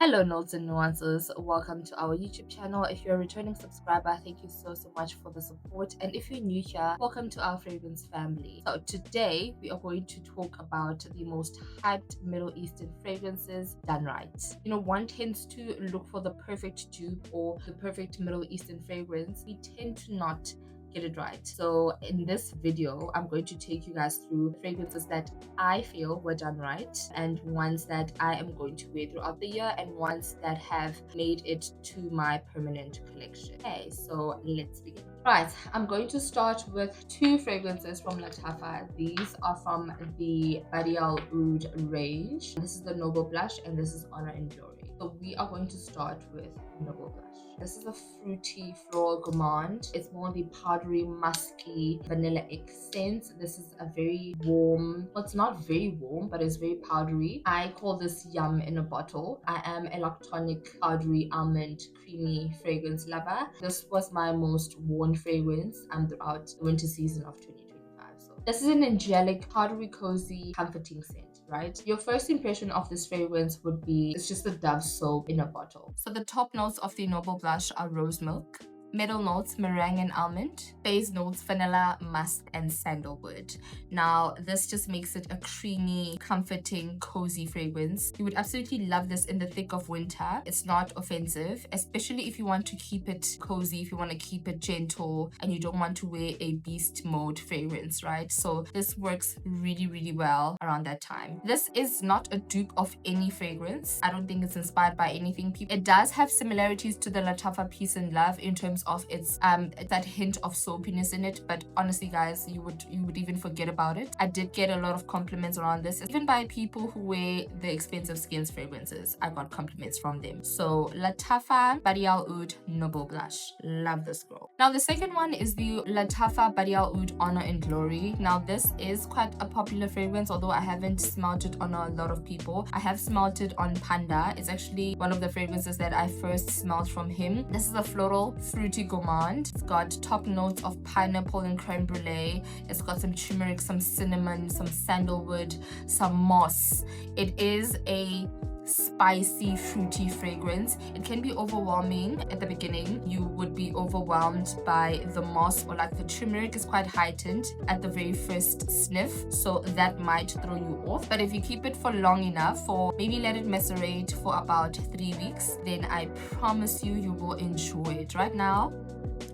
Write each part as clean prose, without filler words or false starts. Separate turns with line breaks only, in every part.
Hello, notes and nuances. Welcome to our YouTube channel. If you're a returning subscriber, thank you so much for the support. And if you're new here, welcome to our fragrance family. So today we are going to talk about the most hyped Middle Eastern fragrances done right. One tends to look for the perfect dupe or the perfect Middle Eastern fragrance. We tend to not get it right. So in this video, I'm going to take you guys through fragrances that I feel were done right, and ones that I am going to wear throughout the year, and ones that have made it to my permanent collection. Okay, so let's begin. Right, I'm going to start with two fragrances from Latafa. These are from the Bade'e Oud range. This is the Noble Blush and this is Honor and Glory. So we are going to start with Noble Blush. This is a fruity floral gourmand. It's more the powdery, musky, vanilla accent. This is a very warm, well, it's not very warm, but it's very powdery. I call this yum in a bottle. I am a lactonic, powdery, almond, creamy fragrance lover. This was my most worn fragrance throughout the winter season of 2025. So this is an angelic, powdery, cozy, comforting scent. Right? Your first impression of this fragrance would be it's just a Dove soap in a bottle. So the top notes of the Noble Blush are rose milk, middle notes meringue and almond, base notes vanilla, musk, and sandalwood. Now this just makes it a creamy, comforting, cozy fragrance. You would absolutely love this in the thick of winter. It's not offensive, especially if you want to keep it cozy, if you want to keep it gentle and you don't want to wear a beast mode fragrance, right? So this works really well around that time. This is not a dupe of any fragrance. I don't think it's inspired by anything. It does have similarities to the Latafa Peace and Love in terms of its that hint of soapiness in it, but honestly guys, you would even forget about it. I did get a lot of compliments around this, even by people who wear the expensive skins fragrances. I got compliments from them. So Latafa Bade'e Oud Noble Blush, love this girl. Now the second one is the Latafa Bade'e Oud Honor and Glory. Now this is quite a popular fragrance, although I haven't smelled it on a lot of people. I have smelled it on Panda. It's actually one of the fragrances that I first smelled from him. This is a floral, fruity gourmand. It's got top notes of pineapple and creme brulee. It's got some turmeric, some cinnamon, some sandalwood, some moss. It is a spicy, fruity fragrance. It can be overwhelming at the beginning. You would be overwhelmed by the moss, or like the turmeric is quite heightened at the very first sniff, so that might throw you off. But if you keep it for long enough, for maybe let it macerate for about 3 weeks, then I promise you, you will enjoy it. Right now,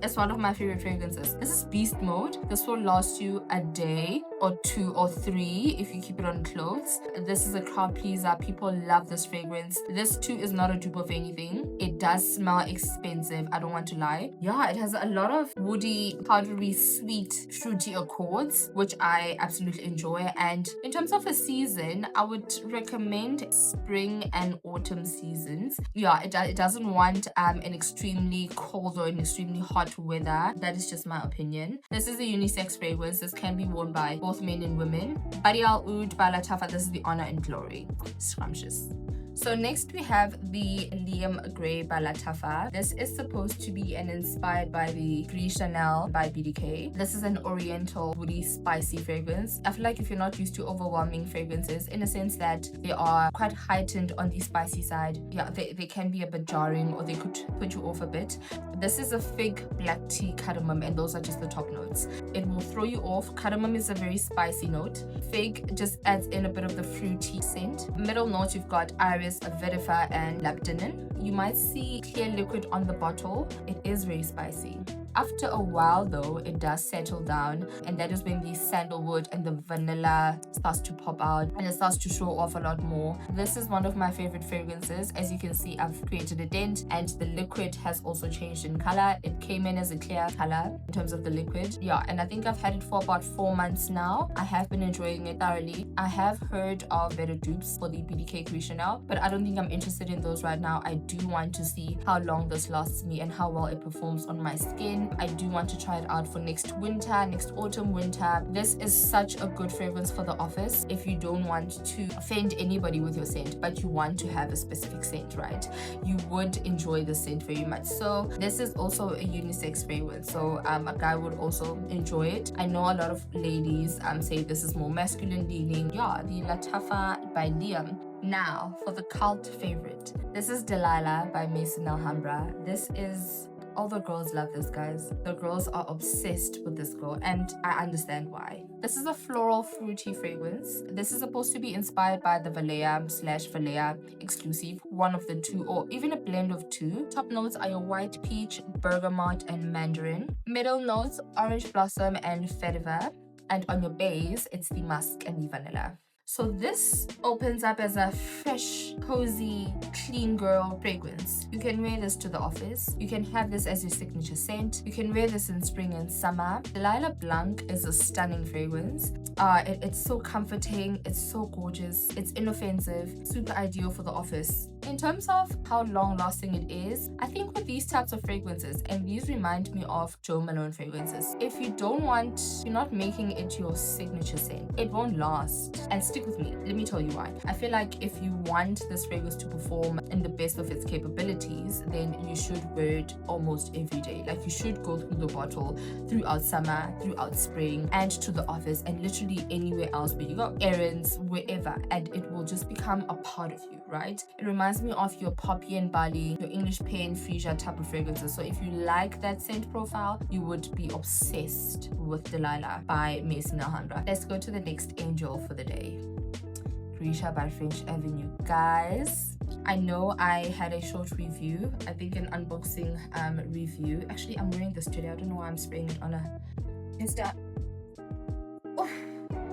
it's one of my favorite fragrances. This is beast mode. This will last you a day or 2 or 3 if you keep it on clothes. This is a crowd pleaser. People love this fragrance. This too is not a dupe of anything. It does smell expensive, I don't want to lie. Yeah, it has a lot of woody, powdery, sweet, fruity accords, which I absolutely enjoy. And in terms of a season, I would recommend spring and autumn seasons. Yeah, it doesn't want an extremely cold or an extremely hot weather. That is just my opinion. This is a unisex fragrance. This can be worn by both men and women. Bade'e Oud by Latafa. This is the Honor and Glory. Scrumptious. So next we have the Liam Grey by Latafa. This is supposed to be inspired by the Grecia by BDK. This is an oriental, woody, spicy fragrance. I feel like if you're not used to overwhelming fragrances, in a sense that they are quite heightened on the spicy side, yeah, they can be a bit jarring, or they could put you off a bit. This is a fig, black tea, cardamom, and those are just the top notes. It will throw you off. Cardamom is a very spicy note. Fig just adds in a bit of the fruity scent. Middle notes, you've got iris, vetiver, and labdanum. You might see clear liquid on the bottle. It is very spicy. After a while though, it does settle down, and that is when the sandalwood and the vanilla starts to pop out and it starts to show off a lot more. This is one of my favorite fragrances. As you can see, I've created a dent and the liquid has also changed in color. It came in as a clear color in terms of the liquid. Yeah, and I think I've had it for about 4 months now. I have been enjoying it thoroughly. I have heard of better dupes for the BDK Grecia now, but I don't think I'm interested in those right now. I do want to see how long this lasts me and how well it performs on my skin. I do want to try it out for next winter, next autumn, winter. This is such a good fragrance for the office if you don't want to offend anybody with your scent, but you want to have a specific scent, right? You would enjoy the scent very much. So this is also a unisex fragrance, so a guy would also enjoy it. I know a lot of ladies say this is more masculine leaning. Yeah, the Latafa by Liam Now, for the cult favorite. This is Delilah by Maison Alhambra. This is... all the girls love this, guys. The girls are obsessed with this girl, and I understand why. This is a floral fruity fragrance. This is supposed to be inspired by the Valea/Valea exclusive, one of the two, or even a blend of two. Top notes are your white peach, bergamot, and mandarin. Middle notes, orange blossom and vetiver. And on your base, it's the musk and the vanilla. So this opens up as a fresh, cozy, clean girl fragrance. You can wear this to the office. You can have this as your signature scent. You can wear this in spring and summer. Delilah Blanc is a stunning fragrance. It's so comforting. It's so gorgeous. It's inoffensive. Super ideal for the office. In terms of how long-lasting it is, I think with these types of fragrances, and these remind me of Jo Malone fragrances, if you don't want, you're not making it your signature scent, it won't last. And stick with me, let me tell you why. I feel like if you want this fragrance to perform in the best of its capabilities, then you should wear it almost every day. Like, you should go through the bottle throughout summer, throughout spring, and to the office, and literally anywhere else where you go, errands, wherever, and it will just become a part of you, right? It reminds me of your Poppy and Bali, your English Pear Freesia type of fragrances. So if you like that scent profile, you would be obsessed with Delilah by Maison Alhambra. Let's go to the next angel for the day. Grecia by French Avenue. Guys, I know I had a short review, I think an unboxing review. Actually, I'm wearing this today. I don't know why I'm spraying it on a Insta.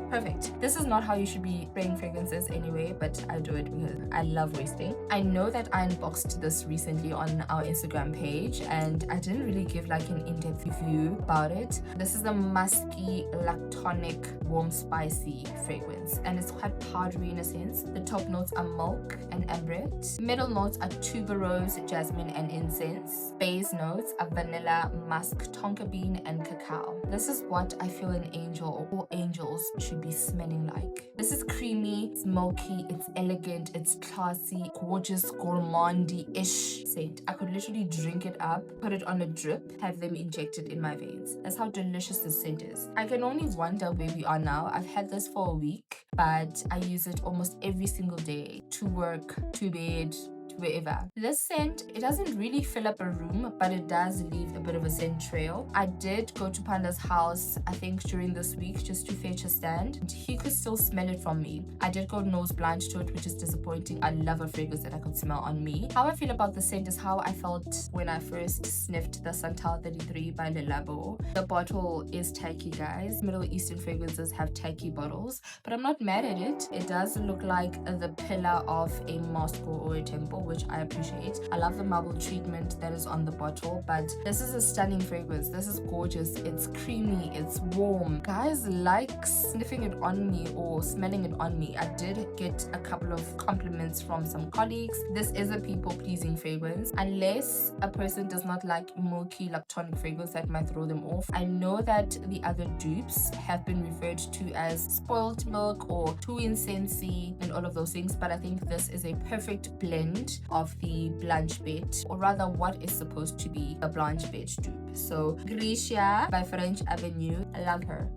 Perfect. This is not how you should be spraying fragrances anyway, but I do it because I love wasting. I know that I unboxed this recently on our Instagram page, and I didn't really give like an in-depth review about it. This is a musky, lactonic, warm, spicy fragrance, and it's quite powdery in a sense. The top notes are milk and ambret. Middle notes are tuberose, jasmine, and incense. Base notes are vanilla, musk, tonka bean, and cacao. This is what I feel an angel, or all angels, should be smelling like. This is creamy, it's milky, it's elegant, it's classy, gorgeous, gourmandy-ish scent. I could literally drink it up, put it on a drip, have them injected in my veins. That's how delicious this scent is. I can only wonder where we are now. I've had this for a week, but I use it almost every single day, to work, to bed, wherever. This scent, it doesn't really fill up a room, but it does leave a bit of a scent trail. I did go to Panda's house, I think during this week, just to fetch a stand, and he could still smell it from me. I did go nose blind to it, which is disappointing. I love a fragrance that I could smell on me. How I feel about the scent is how I felt when I first sniffed the Santal 33 by Lerato. The bottle is tacky, guys. Middle Eastern fragrances have tacky bottles, but I'm not mad at it. It does look like the pillar of a mosque or a temple, which I appreciate. I love the marble treatment that is on the bottle, but this is a stunning fragrance. This is gorgeous. It's creamy, it's warm. Guys like sniffing it on me or smelling it on me. I did get a couple of compliments from some colleagues. This is a people-pleasing fragrance, unless a person does not like milky lactonic fragrance that might throw them off. I know that the other dupes have been referred to as spoiled milk or too incensey and all of those things, but I think this is a perfect blend of the Blanche bit, or rather what is supposed to be a Blanche bit dupe. So Grecia by French Avenue, I love her.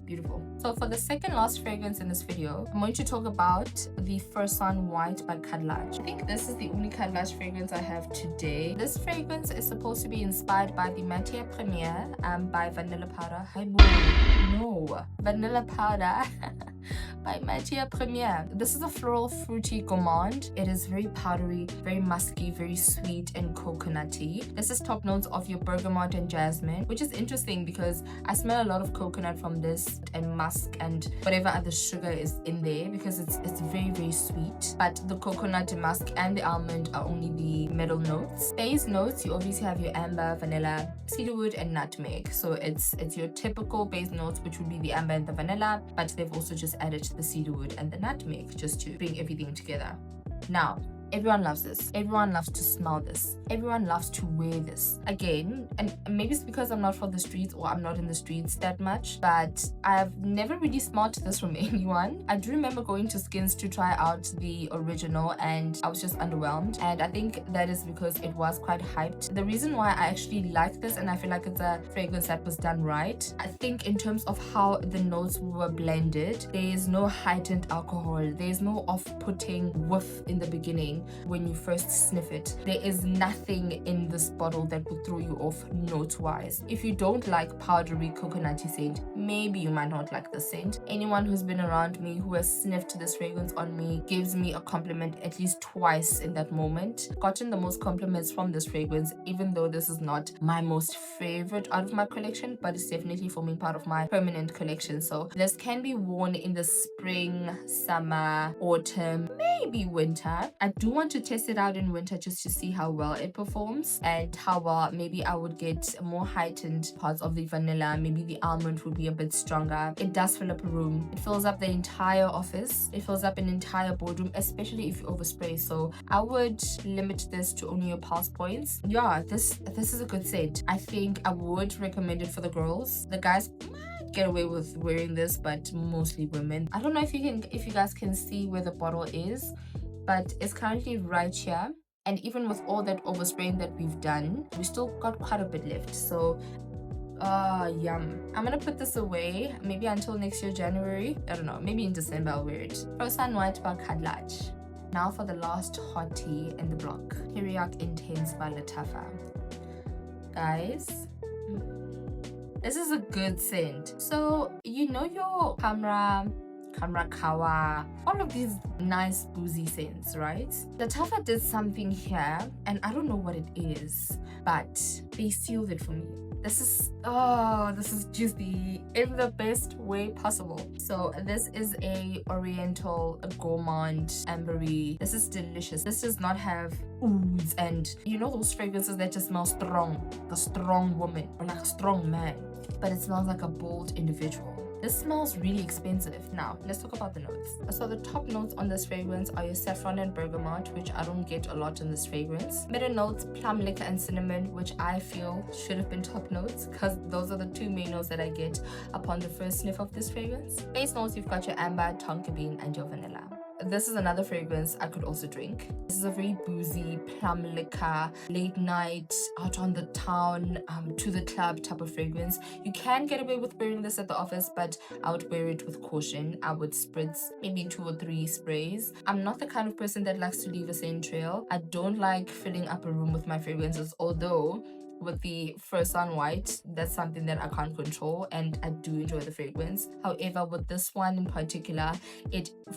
Beautiful. So for the second last fragrance in this video, I'm going to talk about the Fursan White by Khadlaj. I think this is the only Khadlaj fragrance I have today. This fragrance is supposed to be inspired by the Matière Première by Vanilla Powder. Vanilla Powder by Matière Première. This is a floral fruity gourmand. It is very powdery, very musky, very sweet and coconutty. This is top notes of your bergamot and jasmine, which is interesting because I smell a lot of coconut from this and musk and whatever other sugar is in there, because it's very, very sweet. But the coconut, the musk and the almond are only the middle notes. Base notes, you obviously have your amber, vanilla, cedarwood and nutmeg. So it's your typical base notes, which would be the amber and the vanilla, but they've also just added the cedarwood and the nutmeg just to bring everything together. Now, Everyone loves this. Everyone loves to smell this. Everyone loves to wear this. Again, and maybe it's because I'm not from the streets or I'm not in the streets that much, but I've never really smelled this from anyone. I do remember going to Skins to try out the original and I was just underwhelmed. And I think that is because it was quite hyped. The reason why I actually like this and I feel like it's a fragrance that was done right, I think in terms of how the notes were blended, there is no heightened alcohol. There's no off-putting whiff in the beginning when you first sniff it. There is nothing in this bottle that will throw you off note-wise. If you don't like powdery coconutty scent, maybe you might not like the scent. Anyone who's been around me who has sniffed this fragrance on me gives me a compliment at least twice in that moment. Gotten the most compliments from this fragrance, even though this is not my most favorite out of my collection, but it's definitely forming part of my permanent collection. So this can be worn in the spring, summer, autumn, maybe winter. I do want to test it out in winter just to see how well it performs and how well maybe I would get more heightened parts of the vanilla. Maybe the almond would be a bit stronger. It does fill up a room. It fills up the entire office. It fills up an entire boardroom, especially if you overspray. So I would limit this to only your pulse points. Yeah, this is a good scent. I think I would recommend it for the girls. The guys might get away with wearing this, but mostly women. I don't know if you guys can see where the bottle is, but it's currently right here. And even with all that overspraying that we've done, we still got quite a bit left. So yum. I'm gonna put this away maybe until next year January. I don't know, maybe in December I'll wear it. Fursan White by Khadlaj. Now for the last hot tea in the block, Teriaq Intense by Latafa. Guys, this is a good scent. So you know your Camera Kawa, all of these nice boozy scents, right? Latafa did something here and I don't know what it is, but they sealed it for me. This is juicy in the best way possible. So this is a oriental, a gourmand ambery. This is delicious. This does not have ooze and you know those fragrances that just smell strong, like a strong woman or like a strong man, but it smells like a bold individual. This smells really expensive. Now, let's talk about the notes. So the top notes on this fragrance are your saffron and bergamot, which I don't get a lot in this fragrance. Middle notes, plum liquor and cinnamon, which I feel should have been top notes because those are the two main notes that I get upon the first sniff of this fragrance. Base notes, you've got your amber, tonka bean, and your vanilla. This is another fragrance I could also drink. This is a very boozy, plum liquor, late night, out on the town, to the club type of fragrance. You can get away with wearing this at the office, but I would wear it with caution. I would spritz maybe 2 or 3 sprays. I'm not the kind of person that likes to leave a scent trail. I don't like filling up a room with my fragrances, although with the Fursan White, that's something that I can't control and I do enjoy the fragrance. However, with this one in particular,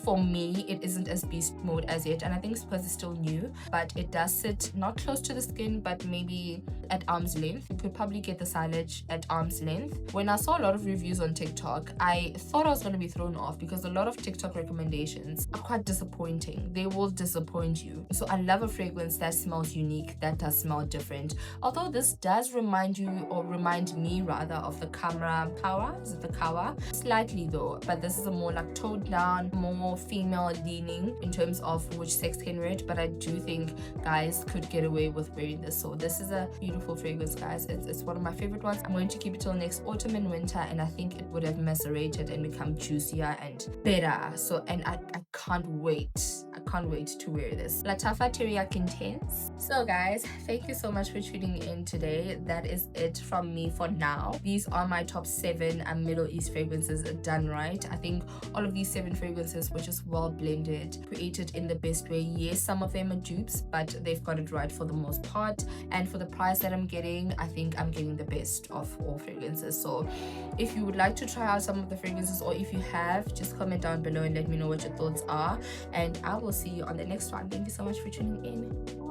for me, it isn't as beast mode as yet, and I think it's because it's still new, but it does sit not close to the skin, but maybe at arm's length. You could probably get the silage at arm's length. When I saw a lot of reviews on TikTok, I thought I was going to be thrown off because a lot of TikTok recommendations are quite disappointing. They will disappoint you. So I love a fragrance that smells unique, that does smell different. Although this does remind me rather of the Camera Kawa. Is it the Kawa? Slightly though, but this is a more like toned down, more female leaning in terms of which sex can wear it, but I do think guys could get away with wearing this. So this is a beautiful fragrance, guys. It's one of my favorite ones. I'm going to keep it till next autumn and winter, and I think it would have macerated and become juicier and better. So, and I can't wait to wear this. Latafa Teriaq Intense. So guys, thank you so much for tuning in today. That is it from me for now. These are my top 7 Middle East fragrances done right. I think all of these 7 fragrances were just well blended, created in the best way. Yes, some of them are dupes, but they've got it right for the most part, and for the price that I'm getting, I think I'm getting the best of all fragrances. So if you would like to try out some of the fragrances, or if you have, just comment down below and let me know what your thoughts are, and I will see you on the next one. Thank you so much for tuning in.